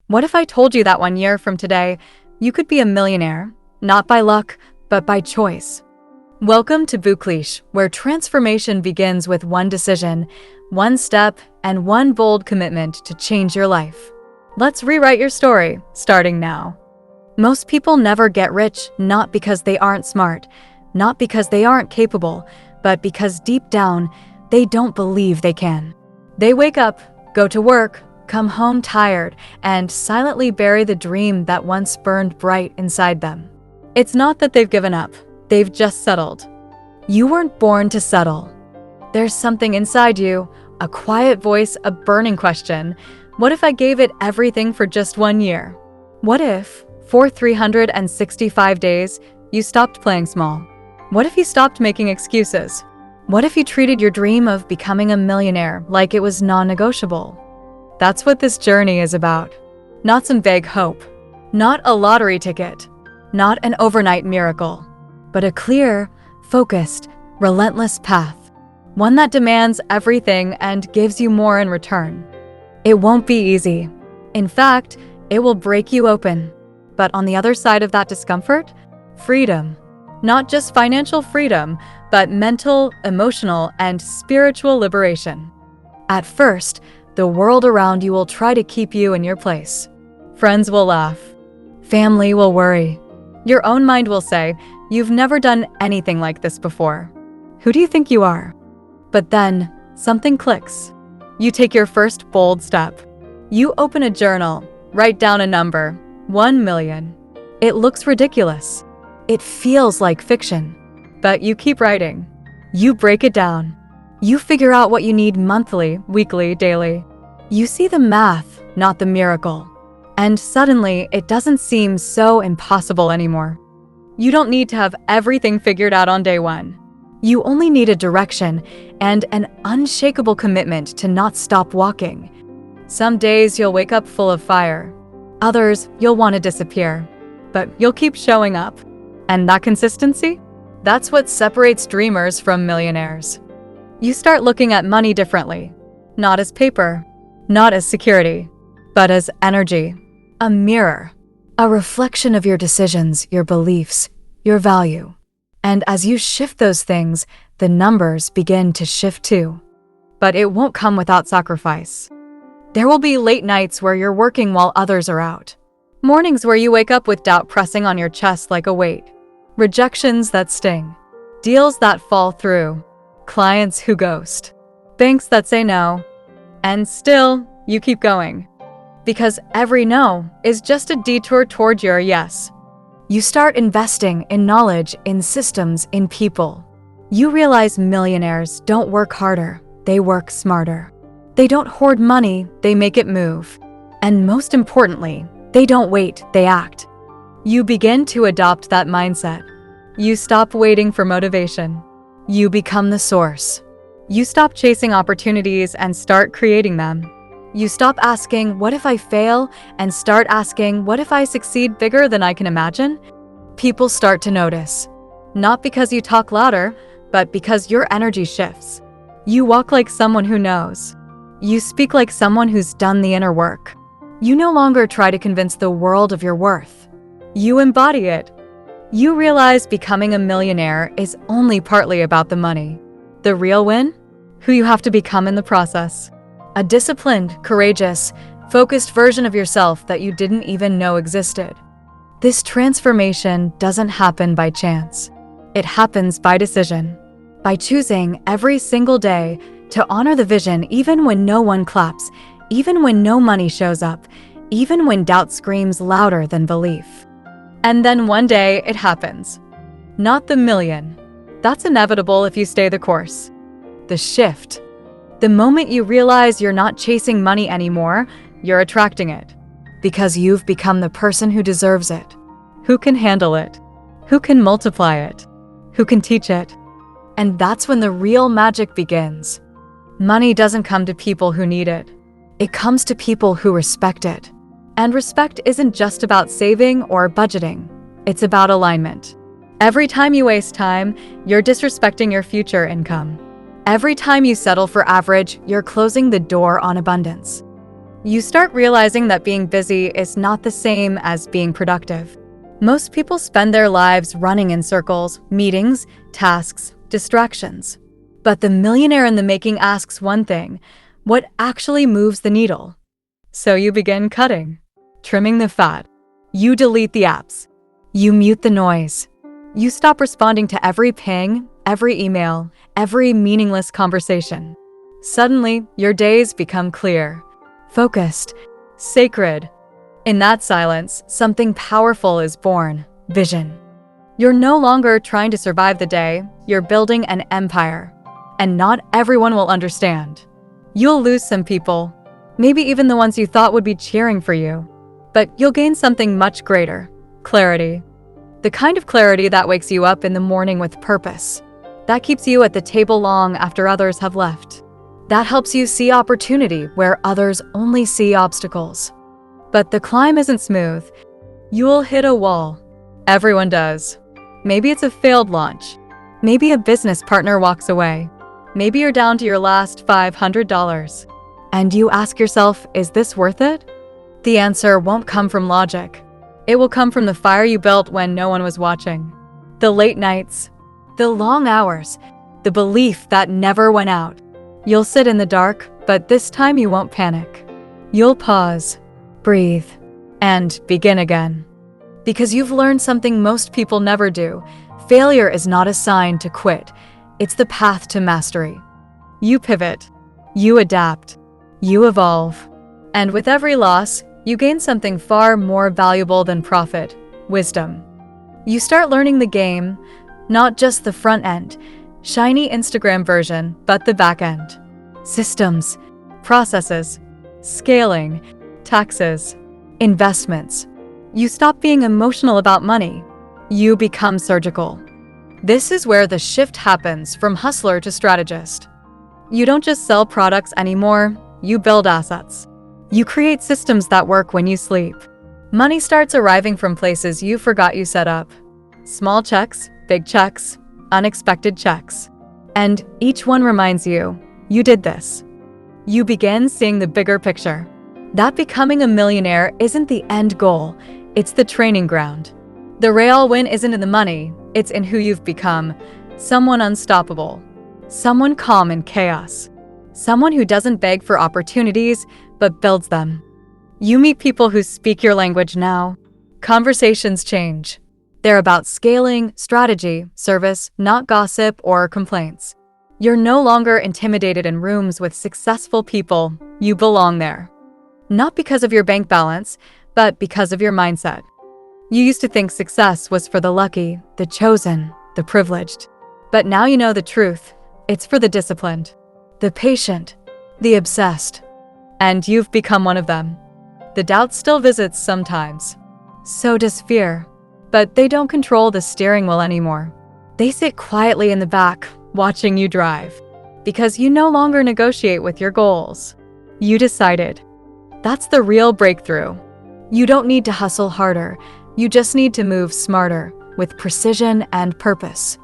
What if I told you that 1 year from today, you could be a millionaire, not by luck, but by choice? Welcome to Bookleesh, where transformation begins with one decision, one step, and one bold commitment to change your life. Let's rewrite your story, starting now. Most people never get rich not because they aren't smart, not because they aren't capable, but because deep down, they don't believe they can. They wake up, go to work, come home tired, and silently bury the dream that once burned bright inside them. It's not that they've given up, they've just settled. You weren't born to settle. There's something inside you, a quiet voice, a burning question. What if I gave it everything for just 1 year? What if, for 365 days, you stopped playing small? What if you stopped making excuses? What if you treated your dream of becoming a millionaire like it was non-negotiable? That's what this journey is about. Not some vague hope, not a lottery ticket, not an overnight miracle, but a clear, focused, relentless path. One that demands everything and gives you more in return. It won't be easy. In fact, it will break you open. But on the other side of that discomfort, freedom. Not just financial freedom, but mental, emotional, and spiritual liberation. At first, the world around you will try to keep you in your place. Friends will laugh. Family will worry. Your own mind will say, "You've never done anything like this before. Who do you think you are?" But then, something clicks. You take your first bold step. You open a journal, write down a number, 1 million. It looks ridiculous. It feels like fiction. But you keep writing. You break it down. You figure out what you need monthly, weekly, daily. You see the math, not the miracle. And suddenly, it doesn't seem so impossible anymore. You don't need to have everything figured out on day one. You only need a direction and an unshakable commitment to not stop walking. Some days you'll wake up full of fire. Others, you'll want to disappear. But you'll keep showing up. And that consistency? That's what separates dreamers from millionaires. You start looking at money differently. Not as paper, not as security, but as energy. A mirror. A reflection of your decisions, your beliefs, your value. And as you shift those things, the numbers begin to shift too. But it won't come without sacrifice. There will be late nights where you're working while others are out. Mornings where you wake up with doubt pressing on your chest like a weight. Rejections that sting. Deals that fall through. Clients who ghost. Banks that say no. And still, you keep going. Because every no is just a detour toward your yes. You start investing in knowledge, in systems, in people. You realize millionaires don't work harder, they work smarter. They don't hoard money, they make it move. And most importantly, they don't wait, they act. You begin to adopt that mindset. You stop waiting for motivation. You become the source. You stop chasing opportunities and start creating them. You stop asking, "What if I fail?" and start asking, "What if I succeed bigger than I can imagine?" People start to notice. Not because you talk louder, but because your energy shifts. You walk like someone who knows. You speak like someone who's done the inner work. You no longer try to convince the world of your worth. You embody it. You realize becoming a millionaire is only partly about the money. The real win? Who you have to become in the process. A disciplined, courageous, focused version of yourself that you didn't even know existed. This transformation doesn't happen by chance. It happens by decision. By choosing every single day to honor the vision even when no one claps, even when no money shows up, even when doubt screams louder than belief. And then one day it happens. Not the million. That's inevitable if you stay the course. The shift. The moment you realize you're not chasing money anymore, you're attracting it. Because you've become the person who deserves it. Who can handle it. Who can multiply it. Who can teach it. And that's when the real magic begins. Money doesn't come to people who need it. It comes to people who respect it. And respect isn't just about saving or budgeting. It's about alignment. Every time you waste time, you're disrespecting your future income. Every time you settle for average, you're closing the door on abundance. You start realizing that being busy is not the same as being productive. Most people spend their lives running in circles, meetings, tasks, distractions. But the millionaire in the making asks one thing: what actually moves the needle? So you begin cutting, trimming the fat. You delete the apps. You mute the noise. You stop responding to every ping, every email, every meaningless conversation. Suddenly, your days become clear, focused, sacred. In that silence, something powerful is born: vision. You're no longer trying to survive the day, you're building an empire. And not everyone will understand. You'll lose some people, maybe even the ones you thought would be cheering for you. But you'll gain something much greater: clarity. The kind of clarity that wakes you up in the morning with purpose. That keeps you at the table long after others have left. That helps you see opportunity where others only see obstacles. But the climb isn't smooth. You'll hit a wall. Everyone does. Maybe it's a failed launch. Maybe a business partner walks away. Maybe you're down to your last $500. And you ask yourself, is this worth it? The answer won't come from logic. It will come from the fire you built when no one was watching. The late nights, the long hours, the belief that never went out. You'll sit in the dark, but this time you won't panic. You'll pause, breathe, and begin again. Because you've learned something most people never do. Failure is not a sign to quit. It's the path to mastery. You pivot, you adapt, you evolve. And with every loss, you gain something far more valuable than profit: wisdom. You start learning the game, not just the front end, shiny Instagram version, but the back end. Systems, processes, scaling, taxes, investments. You stop being emotional about money. You become surgical. This is where the shift happens from hustler to strategist. You don't just sell products anymore, you build assets. You create systems that work when you sleep. Money starts arriving from places you forgot you set up. Small checks, big checks, unexpected checks. And each one reminds you, you did this. You begin seeing the bigger picture. That becoming a millionaire isn't the end goal, it's the training ground. The real win isn't in the money, it's in who you've become. Someone unstoppable. Someone calm in chaos. Someone who doesn't beg for opportunities, but builds them. You meet people who speak your language now. Conversations change. They're about scaling, strategy, service, not gossip or complaints. You're no longer intimidated in rooms with successful people. You belong there. Not because of your bank balance, but because of your mindset. You used to think success was for the lucky, the chosen, the privileged. But now you know the truth. It's for the disciplined, the patient, the obsessed. And you've become one of them. The doubt still visits sometimes. So does fear. But they don't control the steering wheel anymore. They sit quietly in the back, watching you drive. Because you no longer negotiate with your goals. You decided. That's the real breakthrough. You don't need to hustle harder. You just need to move smarter, with precision and purpose.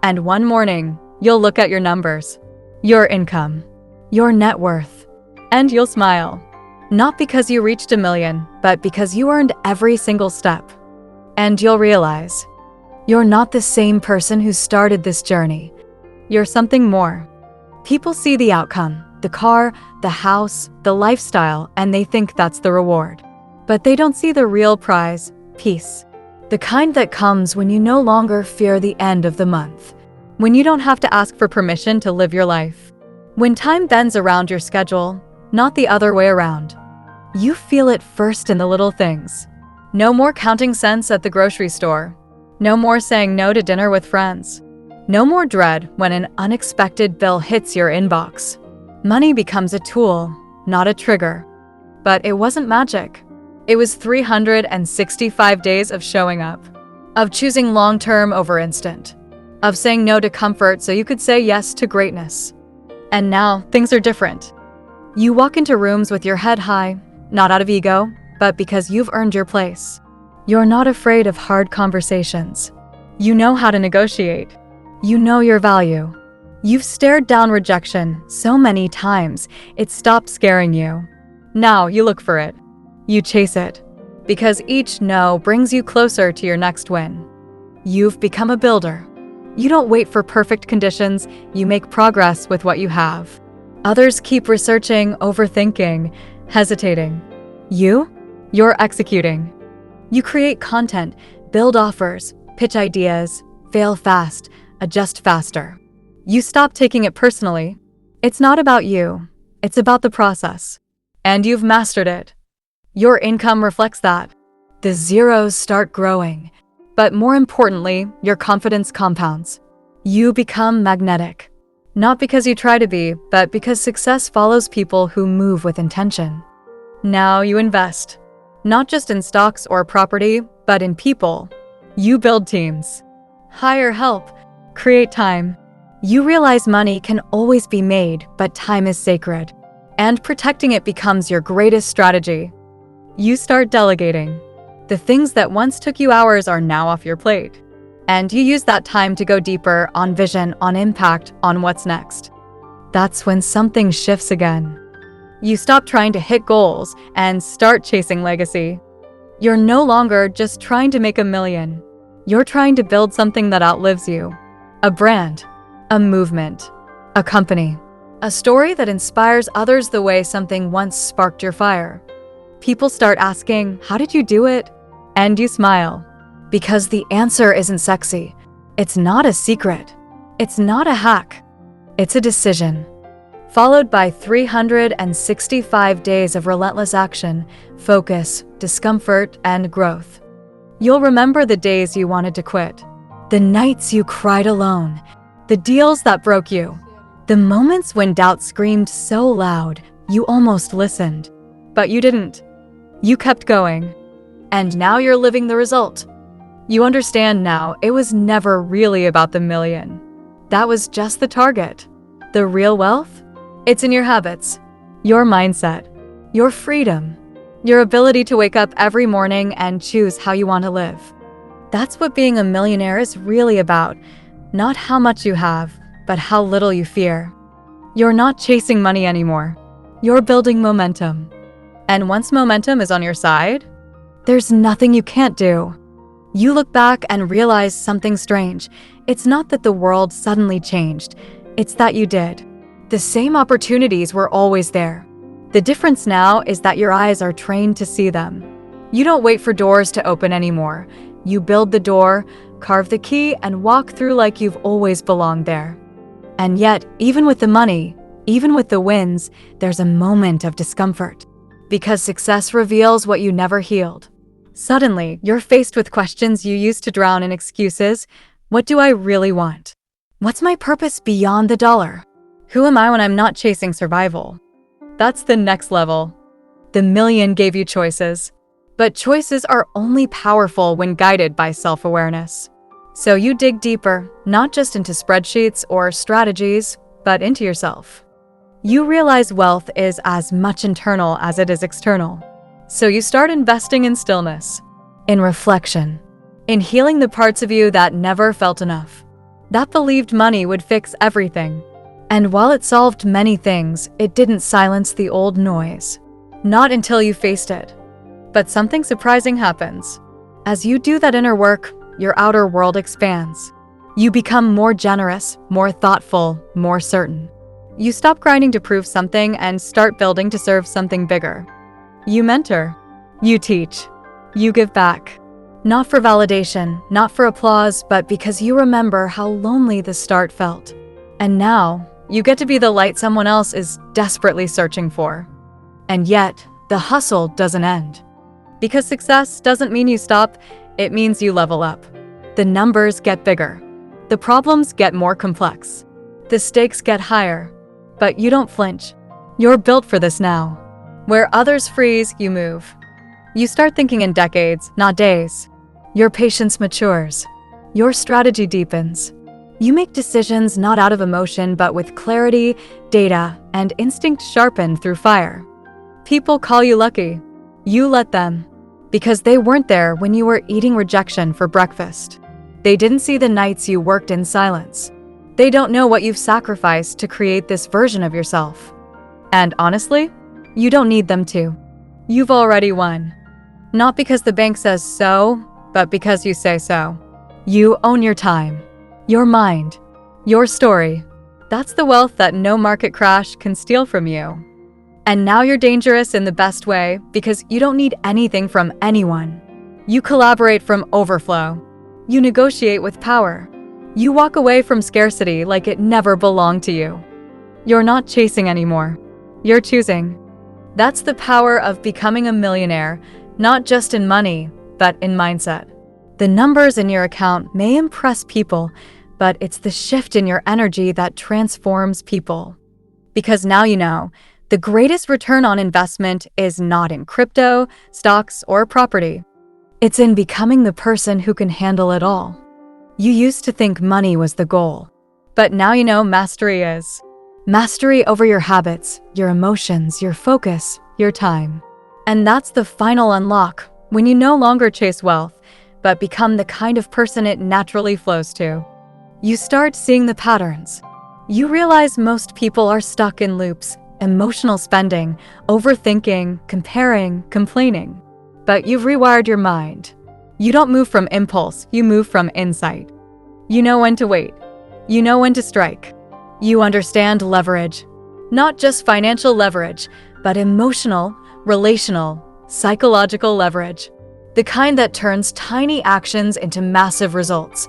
And one morning, you'll look at your numbers, your income, your net worth, and you'll smile. Not because you reached $1 million, but because you earned every single step. And you'll realize, you're not the same person who started this journey. You're something more. People see the outcome, the car, the house, the lifestyle, and they think that's the reward. But they don't see the real prize: peace. The kind that comes when you no longer fear the end of the month. When you don't have to ask for permission to live your life. When time bends around your schedule, not the other way around. You feel it first in the little things. No more counting cents at the grocery store. No more saying no to dinner with friends. No more dread when an unexpected bill hits your inbox. Money becomes a tool, not a trigger. But it wasn't magic. It was 365 days of showing up, of choosing long-term over instant, of saying no to comfort so you could say yes to greatness. And now, things are different. You walk into rooms with your head high, not out of ego, but because you've earned your place. You're not afraid of hard conversations. You know how to negotiate. You know your value. You've stared down rejection so many times, it stopped scaring you. Now you look for it. You chase it. Because each no brings you closer to your next win. You've become a builder. You don't wait for perfect conditions, you make progress with what you have. Others keep researching, overthinking, hesitating. You're executing. You create content, build offers, pitch ideas, fail fast, adjust faster. You stop taking it personally. It's not about you, it's about the process. And you've mastered it. Your income reflects that. The zeros start growing. But more importantly, your confidence compounds. You become magnetic. Not because you try to be, but because success follows people who move with intention. Now you invest. Not just in stocks or property, but in people. You build teams. Hire help. Create time. You realize money can always be made, but time is sacred. And protecting it becomes your greatest strategy. You start delegating. The things that once took you hours are now off your plate. And you use that time to go deeper on vision, on impact, on what's next. That's when something shifts again. You stop trying to hit goals and start chasing legacy. You're no longer just trying to make $1 million. You're trying to build something that outlives you. A brand, a movement, a company, a story that inspires others the way something once sparked your fire. People start asking, how did you do it? And you smile. Because the answer isn't sexy. It's not a secret. It's not a hack. It's a decision. Followed by 365 days of relentless action, focus, discomfort, and growth. You'll remember the days you wanted to quit. The nights you cried alone. The deals that broke you. The moments when doubt screamed so loud, you almost listened. But you didn't. You kept going. And now you're living the result. You understand now it was never really about the $1 million. That was just the target. The real wealth? It's in your habits, your mindset, your freedom, your ability to wake up every morning and choose how you want to live. That's what being a millionaire is really about. Not how much you have, but how little you fear. You're not chasing money anymore. You're building momentum. And once momentum is on your side, there's nothing you can't do. You look back and realize something strange. It's not that the world suddenly changed. It's that you did. The same opportunities were always there. The difference now is that your eyes are trained to see them. You don't wait for doors to open anymore. You build the door, carve the key, and walk through like you've always belonged there. And yet, even with the money, even with the wins, there's a moment of discomfort. Because success reveals what you never healed. Suddenly, you're faced with questions you used to drown in excuses. What do I really want? What's my purpose beyond the dollar? Who am I when I'm not chasing survival? That's the next level. The $1 million gave you choices. But choices are only powerful when guided by self-awareness. So you dig deeper, not just into spreadsheets or strategies, but into yourself. You realize wealth is as much internal as it is external. So you start investing in stillness, in reflection, in healing the parts of you that never felt enough, that believed money would fix everything. And while it solved many things, it didn't silence the old noise. Not until you faced it. But something surprising happens. As you do that inner work, your outer world expands. You become more generous, more thoughtful, more certain. You stop grinding to prove something and start building to serve something bigger. You mentor. You teach. You give back. Not for validation, not for applause, but because you remember how lonely the start felt. And now, you get to be the light someone else is desperately searching for. And yet, the hustle doesn't end. Because success doesn't mean you stop, it means you level up. The numbers get bigger. The problems get more complex. The stakes get higher. But you don't flinch. You're built for this now. Where others freeze, you move. You start thinking in decades, not days. Your patience matures. Your strategy deepens. You make decisions not out of emotion, but with clarity, data, and instinct sharpened through fire. People call you lucky. You let them. Because they weren't there when you were eating rejection for breakfast. They didn't see the nights you worked in silence. They don't know what you've sacrificed to create this version of yourself. And honestly, You don't need them to. You've already won. Not because the bank says so, but because you say so. You own your time, your mind, your story. That's the wealth that no market crash can steal from you. And now you're dangerous in the best way because you don't need anything from anyone. You collaborate from overflow. You negotiate with power. You walk away from scarcity like it never belonged to you. You're not chasing anymore. You're choosing. That's the power of becoming a millionaire, not just in money, but in mindset. The numbers in your account may impress people, but it's the shift in your energy that transforms people. Because now you know, the greatest return on investment is not in crypto, stocks, or property. It's in becoming the person who can handle it all. You used to think money was the goal, but now you know mastery is. Mastery over your habits, your emotions, your focus, your time. And that's the final unlock when you no longer chase wealth, but become the kind of person it naturally flows to. You start seeing the patterns. You realize most people are stuck in loops, emotional spending, overthinking, comparing, complaining. But you've rewired your mind. You don't move from impulse, you move from insight. You know when to wait. You know when to strike. You understand leverage. Not just financial leverage, but emotional, relational, psychological leverage. The kind that turns tiny actions into massive results.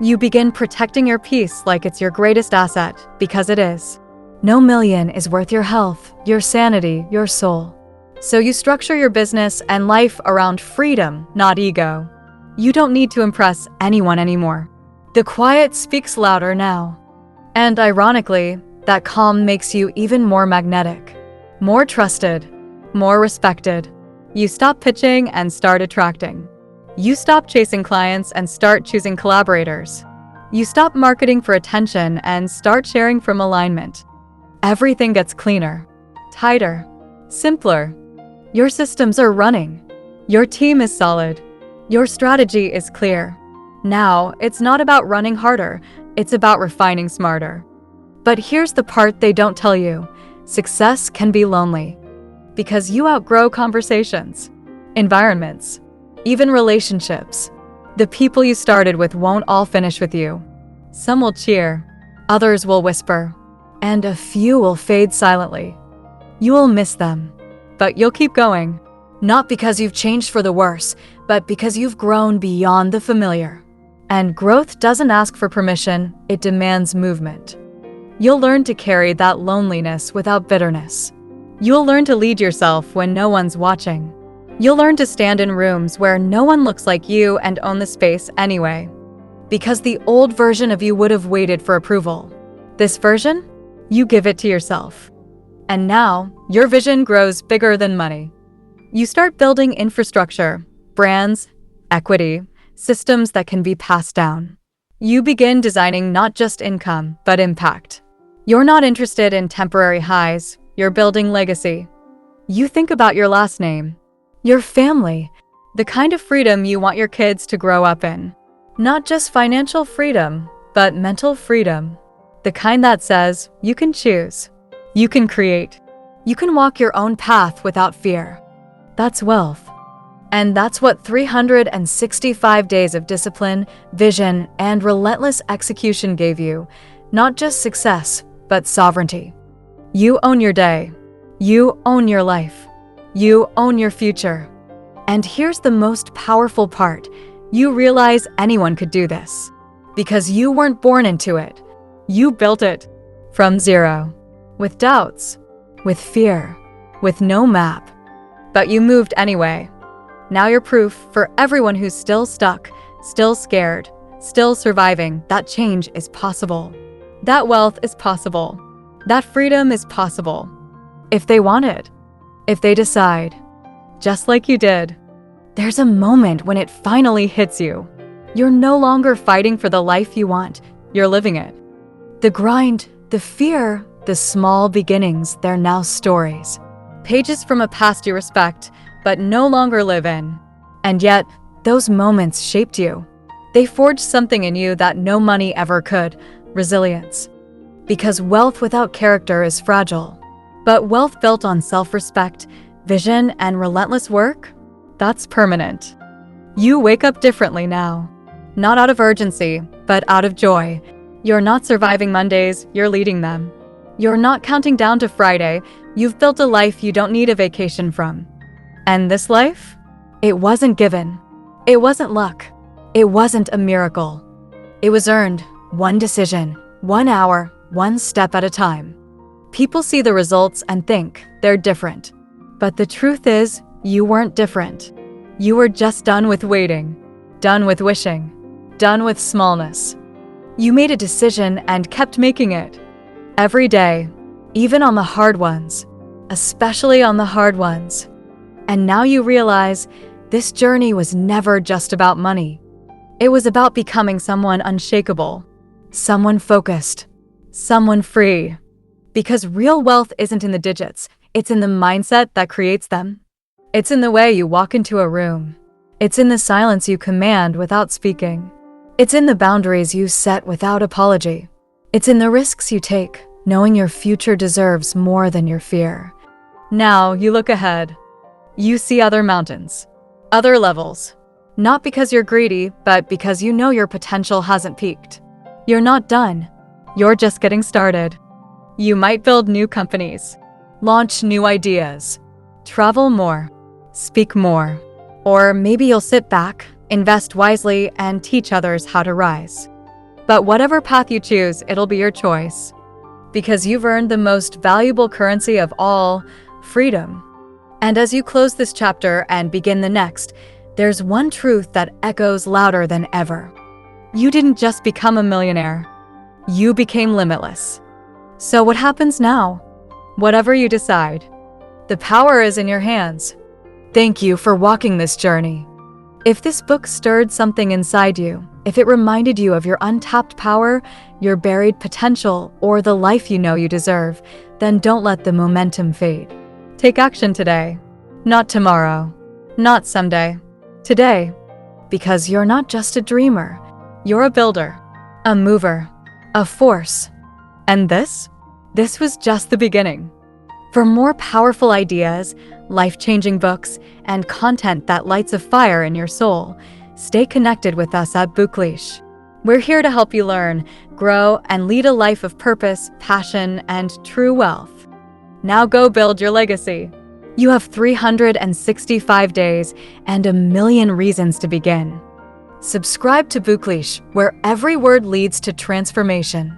You begin protecting your peace like it's your greatest asset, because it is. No million is worth your health, your sanity, your soul. So you structure your business and life around freedom, not ego. You don't need to impress anyone anymore. The quiet speaks louder now. And ironically, that calm makes you even more magnetic, more trusted, more respected. You stop pitching and start attracting. You stop chasing clients and start choosing collaborators. You stop marketing for attention and start sharing from alignment. Everything gets cleaner, tighter, simpler. Your systems are running. Your team is solid. Your strategy is clear. Now, it's not about running harder, it's about refining smarter. But here's the part they don't tell you. Success can be lonely. Because you outgrow conversations, environments, even relationships. The people you started with won't all finish with you. Some will cheer, others will whisper, and a few will fade silently. You will miss them, but you'll keep going. Not because you've changed for the worse, but because you've grown beyond the familiar. And growth doesn't ask for permission, it demands movement. You'll learn to carry that loneliness without bitterness. You'll learn to lead yourself when no one's watching. You'll learn to stand in rooms where no one looks like you and own the space anyway. Because the old version of you would have waited for approval. This version, you give it to yourself. And now, your vision grows bigger than money. You start building infrastructure, brands, equity, systems that can be passed down. You begin designing not just income, but impact. You're not interested in temporary highs, you're building legacy. You think about your last name, your family, the kind of freedom you want your kids to grow up in. Not just financial freedom, but mental freedom. The kind that says, you can choose, you can create, you can walk your own path without fear. That's wealth. And that's what 365 days of discipline, vision, and relentless execution gave you. Not just success, but sovereignty. You own your day. You own your life. You own your future. And here's the most powerful part. You realize anyone could do this. Because you weren't born into it. You built it. From zero. With doubts. With fear. With no map. But you moved anyway. Now you're proof for everyone who's still stuck, still scared, still surviving that change is possible. That wealth is possible. That freedom is possible. If they want it. If they decide. Just like you did. There's a moment when it finally hits you. You're no longer fighting for the life you want. You're living it. The grind, the fear, the small beginnings, they're now stories. Pages from a past you respect, but no longer live in. And yet, those moments shaped you. They forged something in you that no money ever could, resilience. Because wealth without character is fragile. But wealth built on self-respect, vision, and relentless work? That's permanent. You wake up differently now. Not out of urgency, but out of joy. You're not surviving Mondays, you're leading them. You're not counting down to Friday, you've built a life you don't need a vacation from. And this life? It wasn't given. It wasn't luck. It wasn't a miracle. It was earned, one decision, 1 hour, one step at a time. People see the results and think they're different. But the truth is, you weren't different. You were just done with waiting, done with wishing, done with smallness. You made a decision and kept making it. Every day, even on the hard ones, especially on the hard ones. And now you realize this journey was never just about money. It was about becoming someone unshakable, someone focused, someone free. Because real wealth isn't in the digits, it's in the mindset that creates them. It's in the way you walk into a room. It's in the silence you command without speaking. It's in the boundaries you set without apology. It's in the risks you take, knowing your future deserves more than your fear. Now you look ahead. You see other mountains, other levels. Not because you're greedy, but because you know your potential hasn't peaked. You're not done. You're just getting started. You might build new companies, launch new ideas, travel more, speak more. Or maybe you'll sit back, invest wisely, and teach others how to rise. But whatever path you choose, it'll be your choice. Because you've earned the most valuable currency of all, freedom. And as you close this chapter and begin the next, there's one truth that echoes louder than ever. You didn't just become a millionaire. You became limitless. So what happens now? Whatever you decide, the power is in your hands. Thank you for walking this journey. If this book stirred something inside you, if it reminded you of your untapped power, your buried potential, or the life you know you deserve, then don't let the momentum fade. Take action today. Not tomorrow. Not someday. Today. Because you're not just a dreamer. You're a builder. A mover. A force. And this was just the beginning. For more powerful ideas, life-changing books, and content that lights a fire in your soul, stay connected with us at Bookleesh. We're here to help you learn, grow, and lead a life of purpose, passion, and true wealth. Now go build your legacy. You have 365 days and a million reasons to begin. Subscribe to Bookleesh, where every word leads to transformation.